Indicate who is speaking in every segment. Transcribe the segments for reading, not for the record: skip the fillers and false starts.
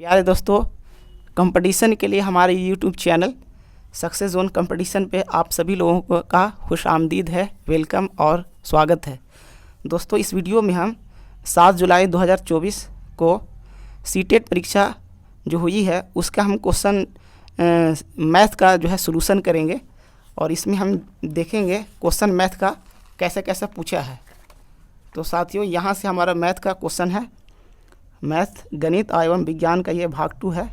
Speaker 1: प्यारे दोस्तों, कंपटीशन के लिए हमारे YouTube channel success zone competition पे आप सभी लोगों को का खुश आमदीद है, वेलकम और स्वागत है। दोस्तों, इस वीडियो में हम 7 जुलाई 2024 को सीटेट परीक्षा जो हुई है उसका हम क्वेश्चन मैथ का जो है सॉल्यूशन करेंगे और इसमें हम देखेंगे क्वेश्चन मैथ का कैसे कैसे पूछा है। तो साथियों, यहाँ से हमारा मैथ का क्वेश्चन है, मैथ गणित एवं विज्ञान का ये भाग 2 है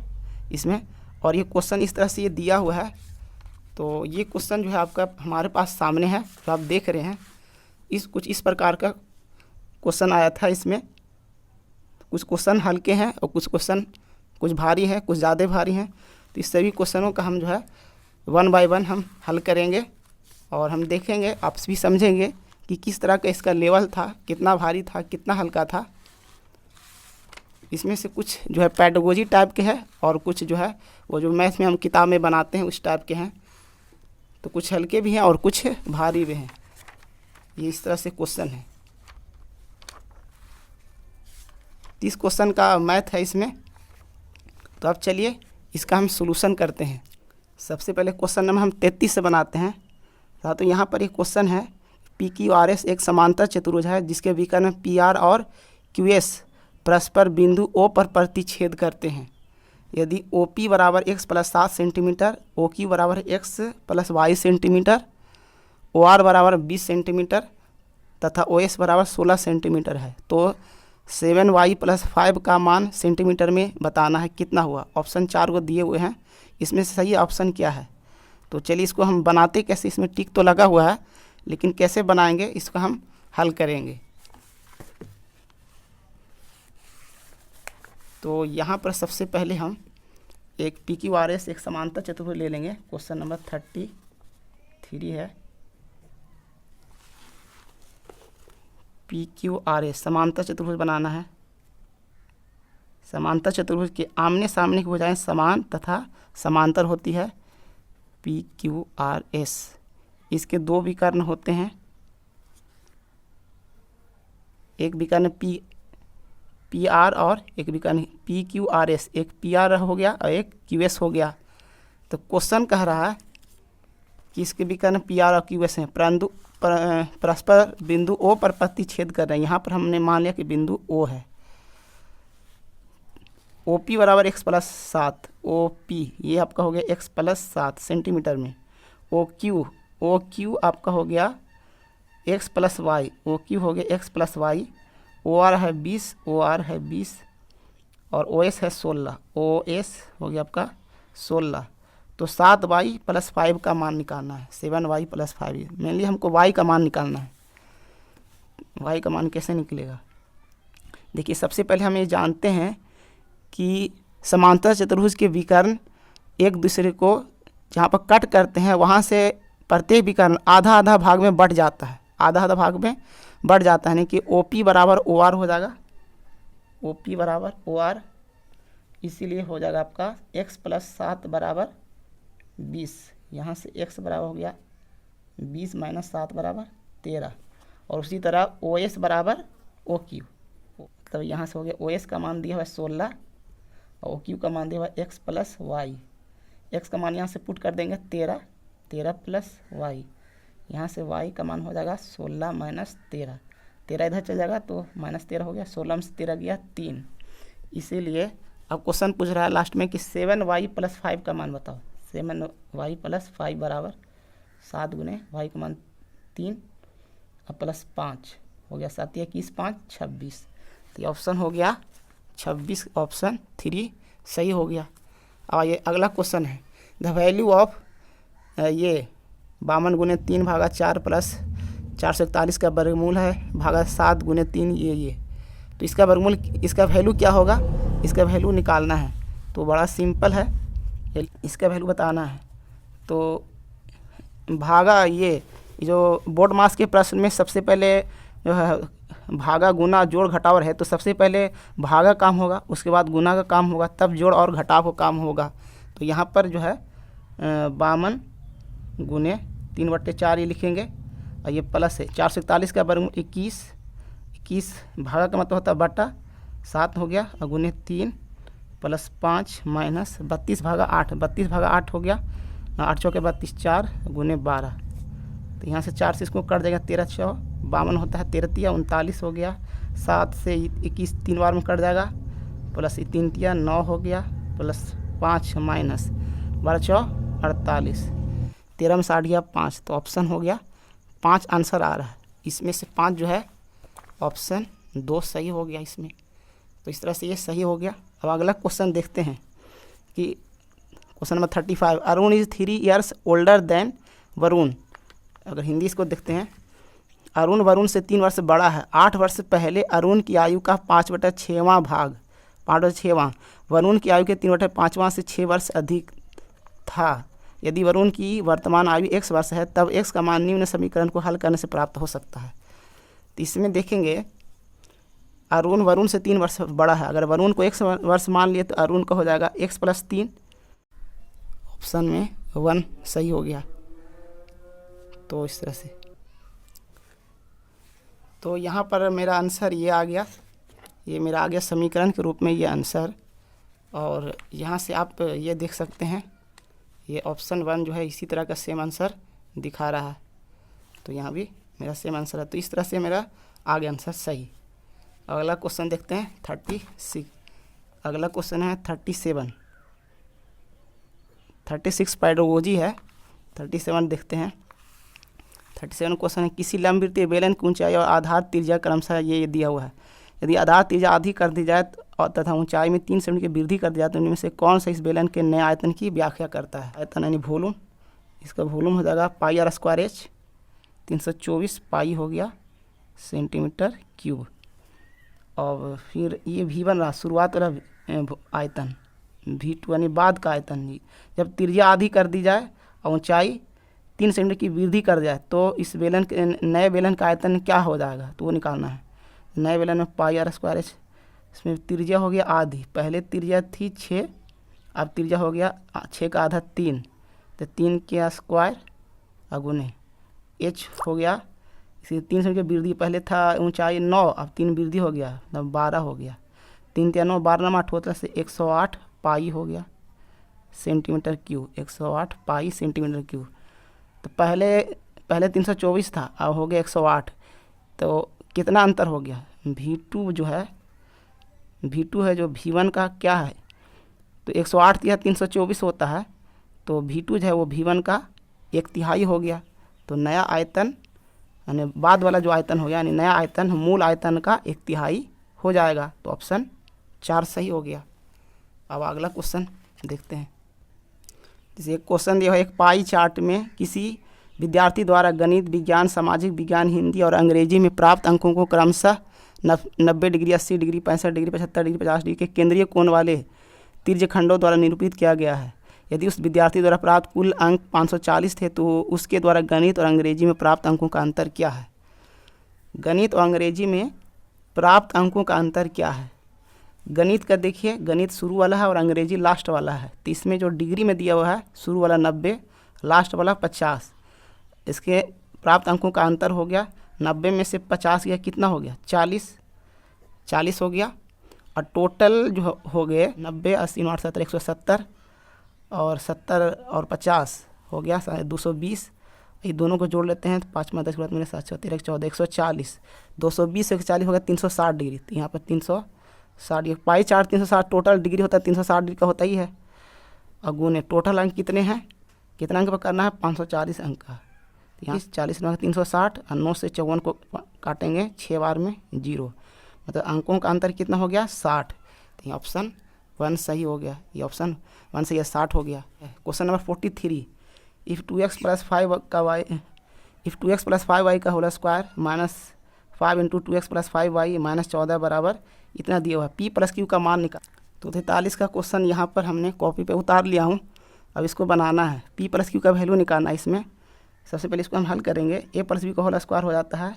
Speaker 1: इसमें। और ये क्वेश्चन इस तरह से ये दिया हुआ है। तो ये क्वेश्चन जो है आपका हमारे पास सामने है, जो आप देख रहे हैं। कुछ इस प्रकार का क्वेश्चन आया था। इसमें कुछ क्वेश्चन हल्के हैं और कुछ क्वेश्चन कुछ भारी हैं, कुछ ज़्यादा भारी हैं। तो इस सभी क्वेश्चनों का हम जो है 1 बाय 1 हम हल करेंगे और हम देखेंगे, आप भी समझेंगे कि किस तरह का इसका लेवल था, कितना भारी था, कितना हल्का था। इसमें से कुछ जो है पैडागोजी टाइप के हैं और कुछ जो है वो जो मैथ में हम किताब में बनाते हैं उस टाइप के हैं। तो कुछ हल्के भी हैं और कुछ भारी भी हैं। ये इस तरह से क्वेश्चन है। इस क्वेश्चन का मैथ है इसमें। तो अब चलिए इसका हम सॉल्यूशन करते हैं। सबसे पहले क्वेश्चन नंबर हम 33 से बनाते हैं। तो यहाँ पर एक क्वेश्चन है, PQRS एक समांतर चतुर्भुज है जिसके विकर्ण PR और QS परस्पर बिंदु O पर प्रतिच्छेद करते हैं। यदि OP बराबर x प्लस 7 सेंटीमीटर, OQ बराबर x प्लस 22 सेंटीमीटर, OR बराबर 20 सेंटीमीटर तथा OS बराबर 16 सेंटीमीटर है, तो 7y प्लस 5 का मान सेंटीमीटर में बताना है, कितना हुआ। ऑप्शन 4 को दिए हुए हैं, इसमें से सही ऑप्शन क्या है। तो चलिए इसको हम बनाते कैसे। इसमें टिक तो लगा हुआ है, लेकिन कैसे बनाएंगे इसको हम हल करेंगे। तो यहाँ पर सबसे पहले हम एक PQRS एक समांतर चतुर्भुज ले लेंगे। क्वेश्चन नंबर 33 है। PQRS समांतर चतुर्भुज बनाना है। समांतर चतुर्भुज के आमने सामने की भुजाएं समान तथा समांतर होती है। PQRS इसके 2 विकर्ण होते हैं। एक विकर्ण PR और एक विकर्ण PQRS। एक PR हो गया और एक QS हो गया। तो क्वेश्चन कह रहा है कि इसके विकर्ण PR और QS हैं, परंतु परस्पर बिंदु O पर प्रतिच्छेद कर रहे हैं। यहाँ पर हमने मान लिया कि बिंदु O है। OP बराबर x प्लस 7, OP ये आपका हो गया x प्लस 7 सेंटीमीटर में। OQ आपका हो गया x प्लस वाई, OQ हो गया x प्लस वाई। OR है 20 और OS है 16, OS हो गया आपका 16। तो 7y प्लस 5 का मान निकालना है। 7y प्लस 5 मेनली हमको y का मान निकालना है। y का मान कैसे निकलेगा, देखिए सबसे पहले हम ये जानते हैं कि समांतर चतुर्भुज के विकर्ण एक दूसरे को जहाँ पर कट करते हैं वहाँ से प्रत्येक विकर्ण आधा आधा भाग में बढ़ जाता है, आधा आधा भाग में बढ़ जाता है। यानी कि OP बराबर OR हो जाएगा, OP बराबर OR। इसीलिए हो जाएगा आपका x प्लस 7 बराबर 20। यहाँ से x बराबर हो गया 20 माइनस 7 बराबर 13। और उसी तरह OS बराबर OQ। तो यहाँ से हो गया OS का मान दिया हुआ 16 और OQ का मान दिया हुआ x प्लस वाई। x का मान यहाँ से पुट कर देंगे 13 प्लस वाई। यहाँ से y का मान हो जाएगा 16 माइनस 13। 13 इधर चल जाएगा तो माइनस 13 हो गया। 16 में से 13 गया 3। इसीलिए अब क्वेश्चन पूछ रहा है लास्ट में कि 7y प्लस 5 का मान बताओ। 7y प्लस 5 बराबर 7 गुने y का मान 3 और प्लस 5 हो गया 7 या 21 5 26। तो ये ऑप्शन हो गया 26, ऑप्शन 3 सही हो गया। और ये अगला क्वेश्चन है, द वैल्यू ऑफ ये 52 गुने 3 भागा 4 प्लस 441 का वर्गमूल है भागा 7 गुने 3 ये। तो इसका वर्गमूल, इसका वैल्यू क्या होगा, इसका वैल्यू निकालना है। तो बड़ा सिंपल है, इसका वैल्यू बताना है। तो भागा ये जो बोर्ड मास के प्रश्न में सबसे पहले जो है भागा गुना जोड़ घटाव है, तो सबसे पहले भागा काम होगा, उसके बाद गुना का काम होगा, तब जोड़ और घटाव का काम होगा। तो यहाँ पर जो है 52 गुने 3/4 ये लिखेंगे और ये प्लस है 441 का वर्गमूल 21 भागा का मतलब होता है बटा 7 हो गया और गुने 3 प्लस 5 माइनस 32/8, 32/8 हो गया, 8 चौके 32, 4 गुने 12, तो यहाँ से 4 से इसको कट जाएगा, 13 चौ 52 होता है, 13 तिया 39 हो गया, 7 से 21 3 बार में कट जाएगा, प्लस 3 तिया 9 हो गया, प्लस 5 माइनस 12 चौ 48, 13 में 60 गया 5, तो ऑप्शन हो गया 5 आंसर आ रहा है। इसमें से 5 जो है ऑप्शन 2 सही हो गया इसमें। तो इस तरह से ये सही हो गया। अब अगला क्वेश्चन देखते हैं कि question number 35, Arun is 3 years older than Varun. अगर हिंदी इसको देखते हैं, अरुण वरुण से 3 वर्ष बड़ा है। 8 वर्ष पहले अरुण की आयु का 5/6वां भाग, 5/6वां वरुण की आयु के 3/5वां से 6 वर्ष अधिक था। यदि वरुण की वर्तमान आयु x वर्ष है, तब x का मान निम्न समीकरण को हल करने से प्राप्त हो सकता है। तो इसमें देखेंगे अरुण वरुण से 3 वर्ष बड़ा है। अगर वरुण को x वर्ष मान लिए तो अरुण का हो जाएगा x + 3, ऑप्शन में 1 सही हो गया। तो इस तरह से, तो यहाँ पर मेरा आंसर ये आ गया, ये मेरा आ गया समीकरण के रूप में ये आंसर। और यहाँ से आप ये देख सकते हैं, ये ऑप्शन 1 जो है इसी तरह का सेम आंसर दिखा रहा है। तो यहाँ भी मेरा सेम आंसर है। तो इस तरह से मेरा आ गया आंसर सही। अगला क्वेश्चन देखते हैं 36। अगला क्वेश्चन है 36 पेडागोजी है। 37 देखते हैं। 37 क्वेश्चन है, किसी लंबवृत्तीय बेलन की ऊंचाई और आधार त्रिज्या क्रमशः ये दिया हुआ है। यदि आधार त्रिज्या आधी कर दी जाए और तथा ऊंचाई में 3 सेंटीमीटर की वृद्धि कर दी जाए तो इनमें से कौन सा इस बेलन के नए आयतन की व्याख्या करता है? आयतन यानी वॉल्यूम। इसका वॉल्यूम हो जाएगा πr²h, 324 पाई हो गया सेंटीमीटर क्यूब। और फिर ये V1 रहा शुरुआत वाला आयतन, V2 यानी बाद का आयतन। जब त्रिज्या आधी कर दी जाए और ऊंचाई 3 सेंटीमीटर की वृद्धि कर जाए तो इस बेलन के नए बेलन का आयतन क्या हो जाएगा, तो वो निकालना है। नए बेलन में πr²h, इसमें त्रिज्या हो गया आधी। पहले त्रिज्या थी 6, अब त्रिज्या हो गया 6 का आधा 3, तो 3 के स्क्वायर अगुने h हो गया। इसी 3 सेंटीमीटर की वृद्धि, पहले था ऊंचाई 9, अब 3 वृद्धि हो गया, तब 12 हो गया। 3 × 9 12 8 होता से 108 पाई हो गया सेंटीमीटर क्यूब, 108 पाई सेंटीमीटर क्यूब। तो पहले 324 था, अब हो गया 108। तो कितना अंतर हो गया? V2 जो है, V2 है जो V1 का क्या है, तो 108 या 324 होता है, तो V2 जो है वो V1 का 1/3 हो गया। तो नया आयतन यानी बाद वाला जो आयतन हो गया, यानी नया आयतन मूल आयतन का 1/3 हो जाएगा। तो ऑप्शन 4 सही हो गया। अब अगला क्वेश्चन देखते हैं। जैसे एक क्वेश्चन दिया है, एक पाई चार्ट में किसी विद्यार्थी द्वारा गणित, विज्ञान, सामाजिक विज्ञान, हिंदी और अंग्रेजी में प्राप्त अंकों को क्रमशः 90 degree, 80 degree, 65 degree, 75 degree, 50 degree के केंद्रीय कोण वाले तिर्यखंडों द्वारा निरूपित किया गया है। यदि उस विद्यार्थी द्वारा प्राप्त कुल अंक 540 थे तो उसके द्वारा गणित और अंग्रेजी में प्राप्त अंकों का अंतर क्या है? गणित और अंग्रेजी में प्राप्त अंकों का अंतर क्या है? गणित का देखिए, गणित शुरू वाला है और अंग्रेजी लास्ट वाला है। तो इसमें जो डिग्री में दिया हुआ है, शुरू वाला 90, लास्ट वाला 50। इसके प्राप्त अंकों का अंतर हो गया 90 में से 50 गया, कितना हो गया? 40 हो गया। और टोटल जो हो गए 90, 80, 60, 70, 170 और 70 और 50 हो गया 220। ये दोनों को जोड़ लेते हैं तो 5 में 10 के बाद मेरे 7 13 14 140, 220 से 140 हो गया 360 डिग्री। तो यहाँ पर 360 पाई चार्ट 360 टोटल डिग्री होता है, 360 डिग्री का होता ही है। अगुने टोटल अंक कितने हैं, कितना अंक पर करना है? 540 अंक का। यहाँ 40 में 360 और 9 से 54 को काटेंगे 6 बार में 0, मतलब अंकों का अंतर कितना हो गया? 60। तो ये ऑप्शन 1 सही हो गया। ये ऑप्शन 1 से ये 60 हो गया। Question number 43, if 2x + 5y का होल स्क्वायर -5 × 2x + 5y -14 बराबर इतना दिया हुआ है, p + q का मान निकाल। तो 43 का क्वेश्चन यहाँ पर हमने कॉपी पे उतार लिया हूँ। अब इसको बनाना है, p + q का वैल्यू निकालना है। इसमें सबसे पहले इसको हम हल करेंगे। a + b का होल स्क्वायर हो जाता है,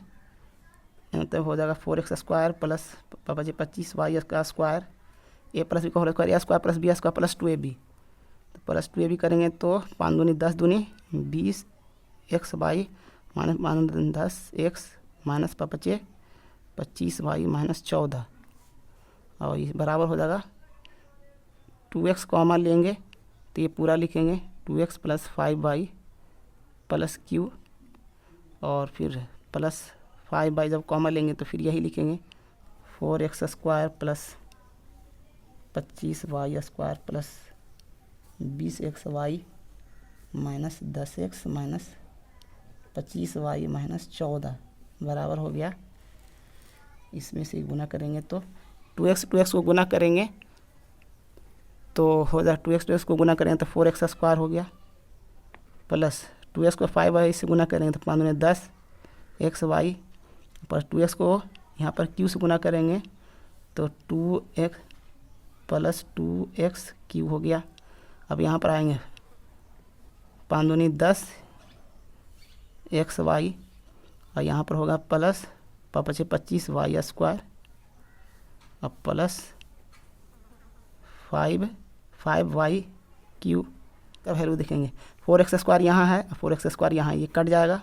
Speaker 1: तो हो जाएगा 4x² + 25y का स्क्वायर, a + b का whole square, a² + b² + 2ab। तो प्लस 2ab करेंगे तो 5 दूनी 10 दूनी 20 x/y -10 x -5 25y -14 और ये बराबर हो जाएगा 2x कॉमन लेंगे तो ये पूरा लिखेंगे 2x plus 5y plus Q, और फिर प्लस 5y जब कॉमन लेंगे तो फिर यही लिखेंगे 4x square plus 25y square plus 20xy minus 10x minus 25y minus 14 बराबर हो गया। इसमें से गुना करेंगे तो 2x को गुना करेंगे तो हो जाए 2x को गुना करेंगे तो 4x स्क्वायर हो गया, प्लस 2x को 5y से गुना करेंगे तो 5 में 10 xy, प्लस 2x को यहाँ पर q से गुना करेंगे तो 2x प्लस 2x क्यू हो गया। अब यहाँ पर आएंगे 5 दूनी 10 xy, और यहाँ पर होगा प्लस 25y स्क्वायर और प्लस 5y क्यू का वैल्यू देखेंगे। 4x स्क्वायर यहाँ है, 4x स्क्वायर यहाँ, ये कट जाएगा।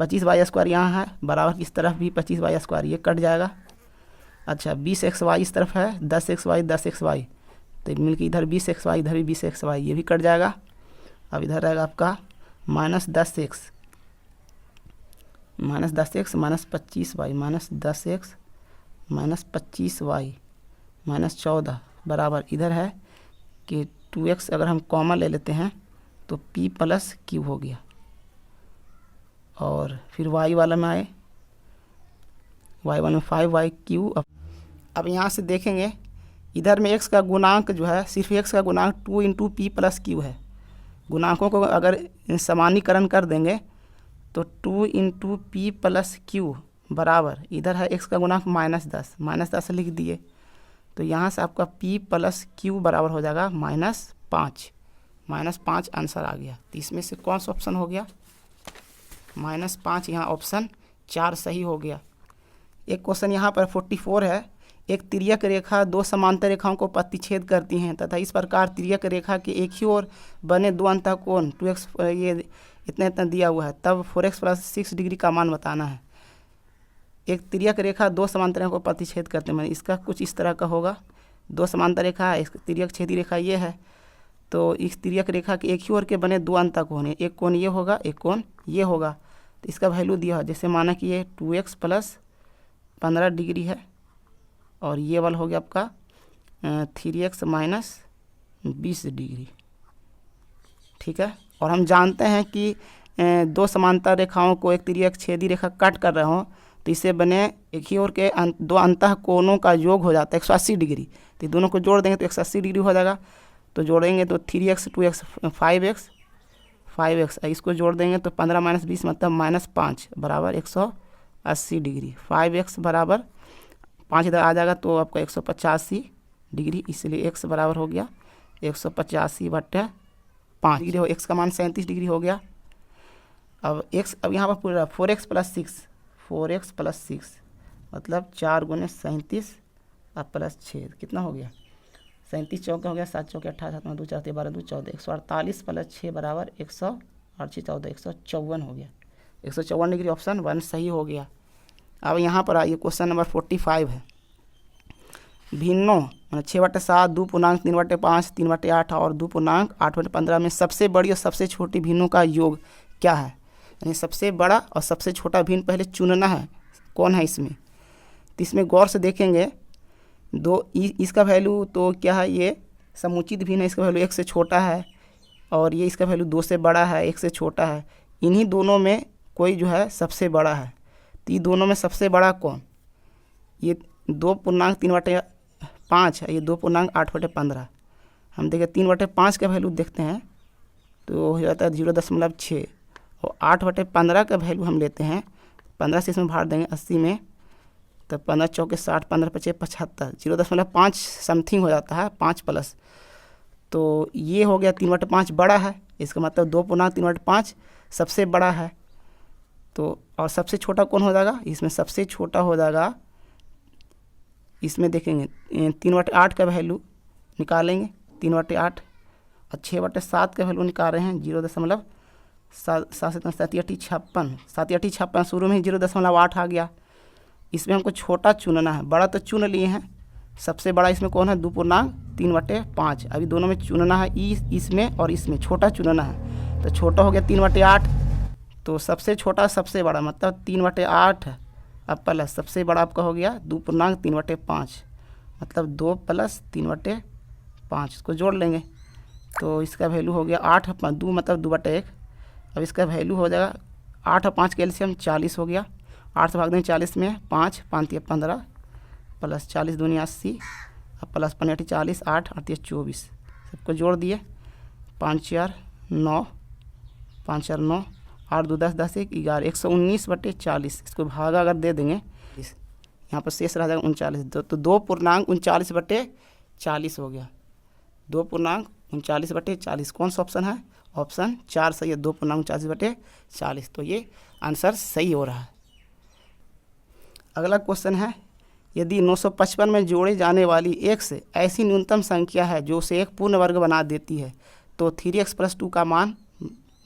Speaker 1: 25y स्क्वायर यहाँ है, बराबर इस तरफ भी 25y स्क्वायर, ये कट जाएगा। अच्छा 20xy इस तरफ है, 10xy तो मिलकर इधर 20xy, इधर भी 20xy, ये भी कट जाएगा। अब इधर रहेगा आपका minus 10x minus 25y minus 10x minus 25y minus 14 बराबर इधर है कि 2x अगर हम कॉमन ले लेते हैं तो p प्लस क्यू हो गया। और फिर y वाला में आए, y वाला में 5y क्यू। अब यहाँ से देखेंगे इधर में x का गुणांक जो है, सिर्फ x का गुणांक 2 इंटू पी प्लस क्यू है। गुणांकों को अगर सामान्यकरण कर देंगे तो 2 इंटू पी प्लस क्यू बराबर इधर है x का गुणांक -10 लिख दिए, तो यहाँ से आपका p प्लस क्यू बराबर हो जाएगा -5 आंसर आ गया। तो इसमें से कौन सा ऑप्शन हो गया? -5। यहाँ ऑप्शन 4 सही हो गया। एक क्वेश्चन यहाँ पर 44 है। एक तिर्यक रेखा दो समांतर रेखाओं को प्रतिच्छेद करती हैं तथा इस प्रकार तिर्यक रेखा के एक ही ओर बने दो अंतःकोण 2x ये इतना दिया हुआ है, तब 4x प्लस 6 डिग्री का मान बताना है। एक तिर्यक रेखा दो समांतर रेखा को प्रतिच्छेद करते हैं, इसका कुछ इस तरह का होगा। दो समांतर रेखा है, तिर्यक छेदी रेखा ये है, तो इस तिर्यक रेखा के एक ही ओर के बने दो अंतःकोण है, एक कोण ये होगा, एक कोण ये होगा। तो इसका वैल्यू दिया है, जैसे माना कि ये 2x प्लस 15 डिग्री है और ये वाला हो गया आपका 3x माइनस 20 डिग्री। ठीक है। और हम जानते हैं कि दो समांतर रेखाओं को एक तिर्यक छेदी रेखा कट कर रहे हो तो इसे बने एक ही ओर के दो अंतःकोणों का योग हो जाता है 180 डिग्री। तो दोनों को जोड़ देंगे तो 180 डिग्री हो जाएगा। तो जोड़ेंगे तो 3x 2x 5x, इसको जोड़ देंगे तो 15 माइनस 20 मतलब -5 बराबर 180 डिग्री। 5x बराबर 5 इधर आ जाएगा तो आपका 185 डिग्री, इसलिए x बराबर हो गया 185/5 डिग्री हो। x का मान 37 डिग्री हो गया। अब यहाँ पर पूरा 4x प्लस 6 मतलब 4 गुने 37 और प्लस 6 कितना हो गया? 37 चौके हो गया, 7 चौके 18, 7 2 4 12 2 14, 148 प्लस 6 बराबर 154 हो गया। 154 डिग्री ऑप्शन 1 सही हो गया। अब यहाँ पर आइए क्वेश्चन नंबर 45 है। भिन्नों 6/7, 2 3/5, 3/8 और 2 8/15 में सबसे बड़ी और सबसे छोटी भिन्नों का योग क्या है? यानी सबसे बड़ा और सबसे छोटा भिन्न पहले चुनना है कौन है इसमें। तो इसमें गौर से देखेंगे इसका वैल्यू तो क्या है, ये समुचित भिन्न है, इसका वैल्यू 1 से छोटा है और ये इसका वैल्यू 2 से बड़ा है, 1 से छोटा है। इन्हीं दोनों में कोई जो है सबसे बड़ा है। तो ये दोनों में सबसे बड़ा कौन? ये 2.3/5 है, ये 2.8/15। हम देखें 3/5 का वैल्यू देखते हैं तो हो जाता है 0.6 और 8/15 का वैल्यू हम लेते हैं 15 से इसमें भाग देंगे 80 में तो 15 चौके 60, 15 × 5 = 75, 0.5 समथिंग हो जाता है 5 प्लस। तो ये हो गया 3/5 बड़ा है, इसका मतलब 2.3/5 सबसे बड़ा है। तो और सबसे छोटा कौन हो जाएगा? इसमें सबसे छोटा हो जाएगा, इसमें देखेंगे 3/8 का वैल्यू निकालेंगे 3/8 और 6/7 का वैल्यू निकाल रहे हैं 0.7 56 शुरू में ही 0.8 आ गया। इसमें हमको छोटा चुनना है, बड़ा तो चुन लिए हैं सबसे बड़ा इसमें कौन है, 2.3/5। अभी दोनों में चुनना है, इसमें और इसमें छोटा चुनना है। तो छोटा हो गया 3/8, तो सबसे छोटा सबसे बड़ा मतलब 3/8 अब प्लस सबसे बड़ा आपका हो गया 2.3/5 मतलब 2 + 3/5। इसको जोड़ लेंगे तो इसका वैल्यू हो गया 8 2 मतलब 2/1। अब इसका वैल्यू हो जाएगा 8 और 5 के एलसीएम 40 हो गया। 8 से भाग देंगे 40 में, 5 5 15 प्लस 40 दूनी 80 अब प्लस 5 40 8 8 24। सबको जोड़ दिए 5 4 9 5 4 9 8 2 10 10 1 11 119/40। इसको भागा अगर दे देंगे यहाँ पर शेष रह जाएगा 39। तो 2.39/40 हो गया। 2.39/40 कौन सा ऑप्शन है, ऑप्शन 4 सही है, 2.39/40। तो ये आंसर सही हो रहा है। अगला क्वेश्चन है, यदि 955 में जोड़े जाने वाली x ऐसी न्यूनतम संख्या है जो उसे एक पूर्ण वर्ग बना देती है तो 3x + 2 का मान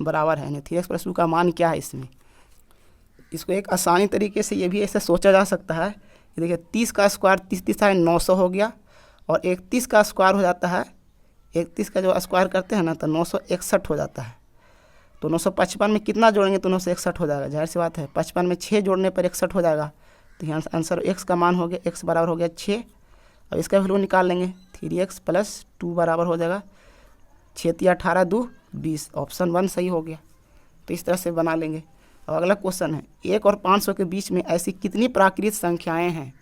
Speaker 1: बराबर है। 3x + 2 का मान क्या है इसमें। इसको एक आसानी तरीके से ये भी ऐसे सोचा जा सकता है कि देखिए 30 का स्क्वायर 30 है 900 हो गया, और 31 का स्क्वायर हो जाता है, 31 का जो स्क्वायर करते हैं ना तो 961 हो जाता है। तो 955 में कितना जोड़ेंगे तो 961 हो जाएगा, जाहिर सी बात है। 55 में 6 जोड़ने पर 61 हो जाएगा। तो यहाँ आंसर x का मान हो गया, x बराबर हो गया 6। अब इसका वैल्यू निकाल लेंगे, 3x + 2 बराबर हो जाएगा 6 × 18 2 20। ऑप्शन 1 सही हो गया। तो इस तरह से बना लेंगे। अब अगला क्वेश्चन है, 1 और 500 के बीच में ऐसी कितनी प्राकृत संख्याएं हैं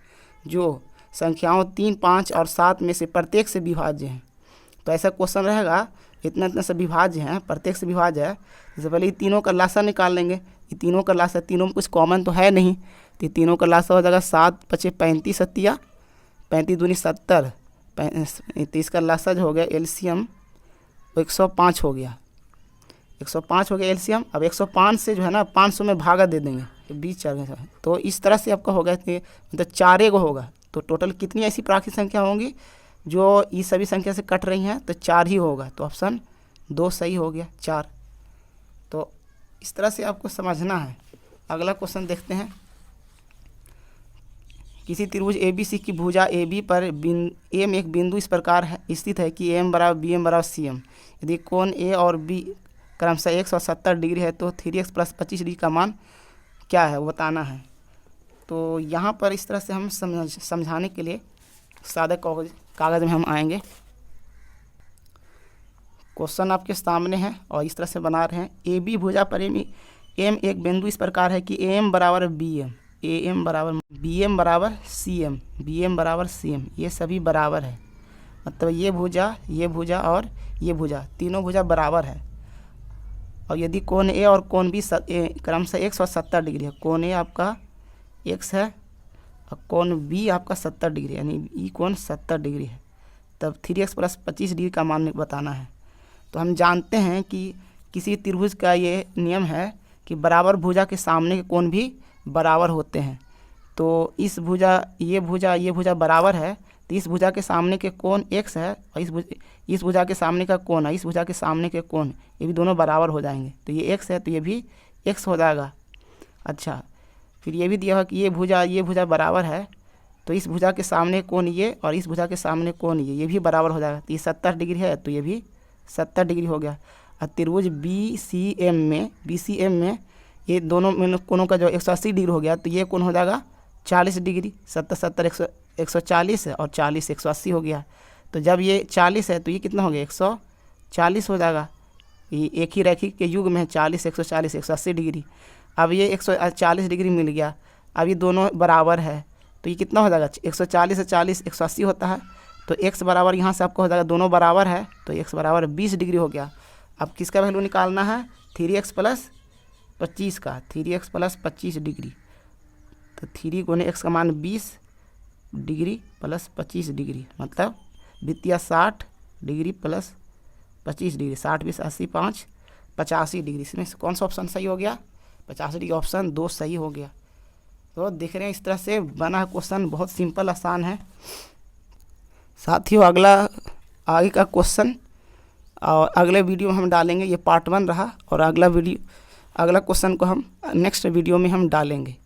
Speaker 1: जो संख्याओं 3 5 और 7 में से प्रत्येक से विभाज्य हैं। तो ऐसा क्वेश्चन रहेगा, इतना इतना से विभाज्य हैं, प्रत्येक से विभाज्य है। जैसे पहले ये तीनों का लासा निकाल लेंगे। ये तीनों का लासा, तीनों में कुछ कॉमन तो है नहीं, तो तीनों का लासा हो जाएगा 7 × 5 = 35 सत्तिया 35 दूनी 70। 30 का लासा जो हो गया एलसीएम 105 हो गया, 105 हो गया एलसीएम। अब 105 से जो है ना 500 में भागा दे देंगे 20 4। तो इस तरह से आपका होगा, मतलब 4 गो होगा। तो टोटल कितनी ऐसी प्राकृत संख्या होंगी जो इस सभी संख्या से कट रही हैं, तो 4 ही होगा। तो ऑप्शन 2 सही हो गया, 4। तो इस तरह से आपको समझना है। अगला क्वेश्चन देखते हैं, किसी त्रिभुज ABC की भुजा AB पर M एक बिंदु इस प्रकार है स्थित है कि AM = BM = CM। यदि कोण A और B क्रमशः 170 डिग्री है तो 3x + 25 डिग्री का मान क्या है वो बताना है। तो यहाँ पर इस तरह से हम समझाने के लिए सादा कागज़ में हम आएंगे। क्वेश्चन आपके सामने है और इस तरह से बना रहे हैं। AB भुजा पर M एक बिंदु इस प्रकार है कि AM = BM, AM = BM = CM, BM = CM, ये सभी बराबर है। मतलब ये भुजा और ये भुजा, तीनों भुजा बराबर है। और यदि कोण A और कोण B क्रमशः 170 डिग्री है, कोण A आपका x है और कोण B आपका 70 डिग्री, यानी ई कोण 70 डिग्री है, तब 3x + 25 डिग्री का मान बताना है। तो हम जानते हैं कि किसी त्रिभुज का ये नियम है कि बराबर भुजा के सामने के कोण भी बराबर होते हैं। तो ये भुजा बराबर है, तो इस भुजा के सामने के कोण x है और इस भुजा के सामने का कोण है, इस भुजा के सामने के कोण, ये भी दोनों बराबर हो जाएंगे। तो ये x है तो ये भी x हो जाएगा। अच्छा, फिर ये भी दिया हुआ कि ये भुजा बराबर है, तो इस भुजा के सामने कोण ये और इस भुजा के सामने कोण ये भी बराबर हो जाएगा। तो ये 70 डिग्री है तो ये भी 70 डिग्री हो गया। और त्रिभुज BCM में ये दोनों कोणों का जो 180 डिग्री हो गया, तो ये कोण हो जाएगा 40 डिग्री। 70 140 है और 40 180 हो गया। तो जब ये 40 है तो ये कितना हो गया 140 हो जाएगा। ये एक ही रैखिक के युग में है, 40 140 180 डिग्री। अब ये 140 डिग्री मिल गया। अब ये दोनों बराबर है तो ये कितना हो जाएगा 140 से 40 180 होता है। तो x बराबर यहाँ से आपको हो जाएगा, दोनों बराबर है तो x बराबर 20 डिग्री हो गया। अब किसका वैल्यू निकालना है, 3x + 25 का, 3x + 25 डिग्री। तो 3 × x का मान 20 डिग्री + 25 डिग्री, मतलब वित्तीय 60 डिग्री + 25 डिग्री, 60 20 80 5 85 डिग्री। इसमें से कौन सा ऑप्शन सही हो गया, 85 डिग्री, ऑप्शन 2 सही हो गया। तो देख रहे हैं इस तरह से बना क्वेश्चन, बहुत सिंपल आसान है। साथियों आगे का क्वेश्चन और अगले वीडियो में हम डालेंगे। ये पार्ट 1 रहा और अगला क्वेश्चन को हम नेक्स्ट वीडियो में हम डालेंगे।